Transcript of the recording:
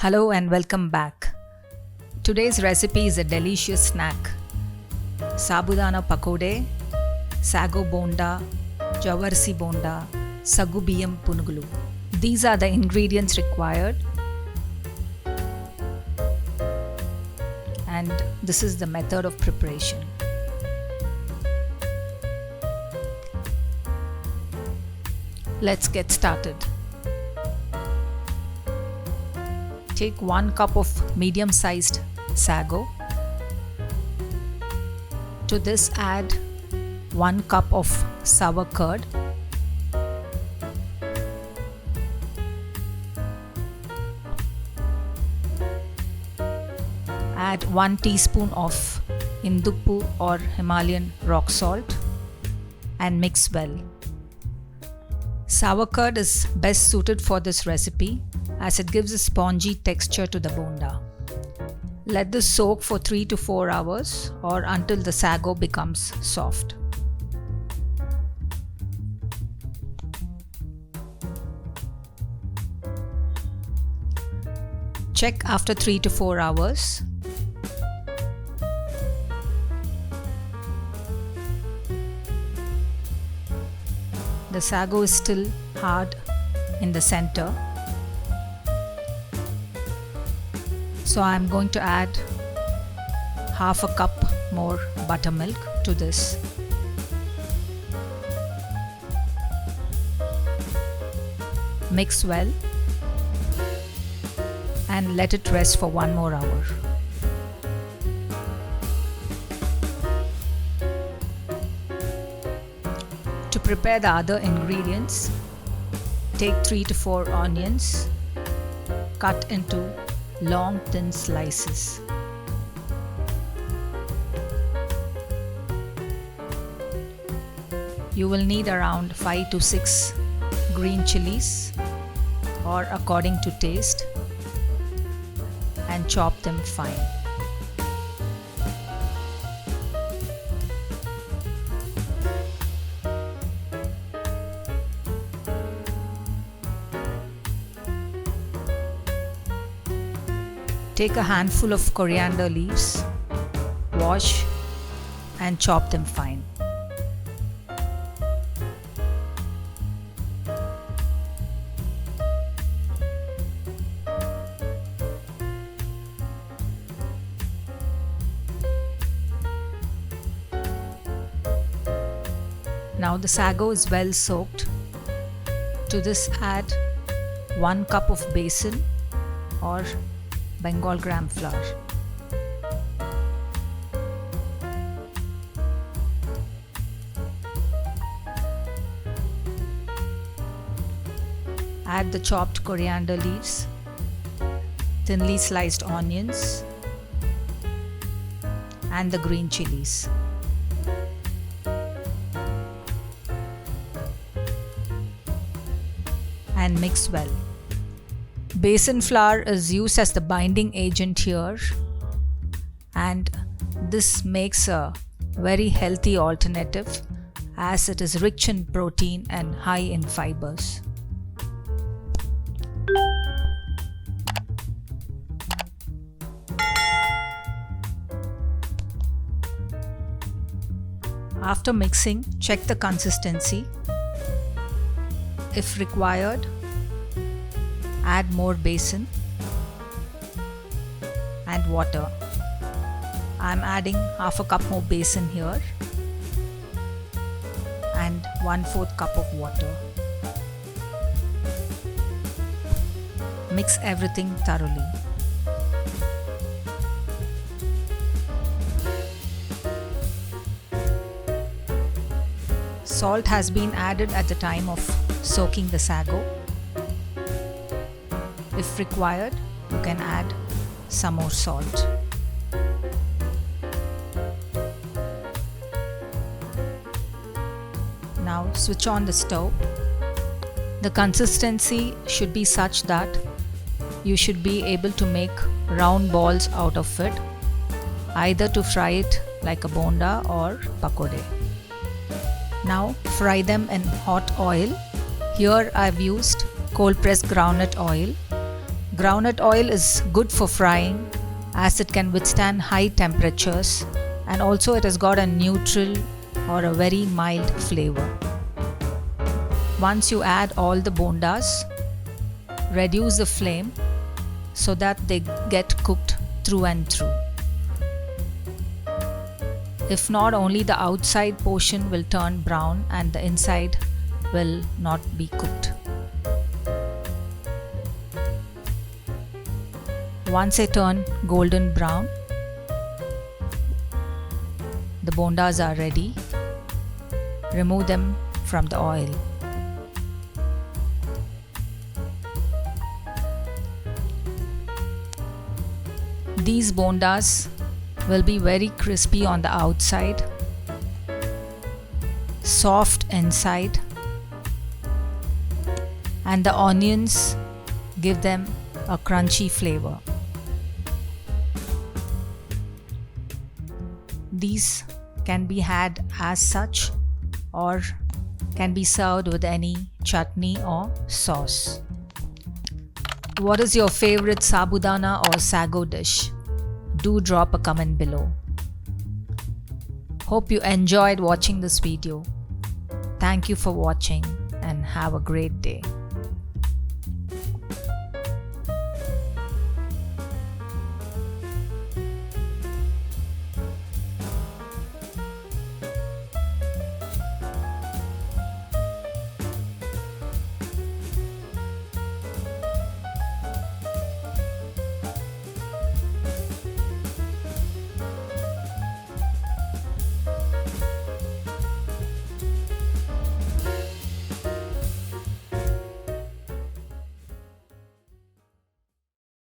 Hello and welcome back. Today's recipe is a delicious snack. Sabudana Pakode, Sago Bonda, Jawarsi Bonda, Sagu Biyam Punugulu. These are the ingredients required. And this is the method of preparation. Let's get started. Take 1 cup of medium-sized sago. To this add 1 cup of sour curd. Add 1 teaspoon of Induppu or Himalayan rock salt and mix well. Sour curd is best suited for this recipe as it gives a spongy texture to the bonda. Let this soak for 3 to 4 hours or until the sago becomes soft. Check after 3 to 4 hours. The sago is still hard in the center. So I am going to add half a cup more buttermilk to this. Mix well and let it rest for 1 more hour. To prepare the other ingredients, take 3 to 4 onions, cut into long thin slices. You will need around 5 to 6 green chillies or according to taste and chop them fine. Take a handful of coriander leaves, wash and chop them fine. Now the sago is well soaked. To this add 1 cup of besan or Bengal gram flour. Add the chopped coriander leaves, thinly sliced onions and the green chillies. And mix well. Besan flour is used as the binding agent here, and this makes a very healthy alternative as it is rich in protein and high in fibers. After mixing, check the consistency. If required, add more besan and water. I am adding half a cup more besan here and 1/4 cup of water. Mix everything thoroughly. Salt has been added at the time of soaking the sago. If required, you can add some more salt. Now switch on the stove. The consistency should be such that you should be able to make round balls out of it, either to fry it like a bonda or pakode. Now fry them in hot oil. Here I've used cold pressed groundnut oil. Groundnut oil is good for frying as it can withstand high temperatures, and also it has got a neutral or a very mild flavor. Once you add all the bondas, reduce the flame so that they get cooked through and through. If not, only the outside portion will turn brown and the inside will not be cooked. Once they turn golden brown, the bondas are ready. Remove them from the oil. These bondas will be very crispy on the outside, soft inside, and the onions give them a crunchy flavor. These can be had as such or can be served with any chutney or sauce. What is your favorite Sabudana or Sago dish? Do drop a comment below. Hope you enjoyed watching this video. Thank you for watching and have a great day.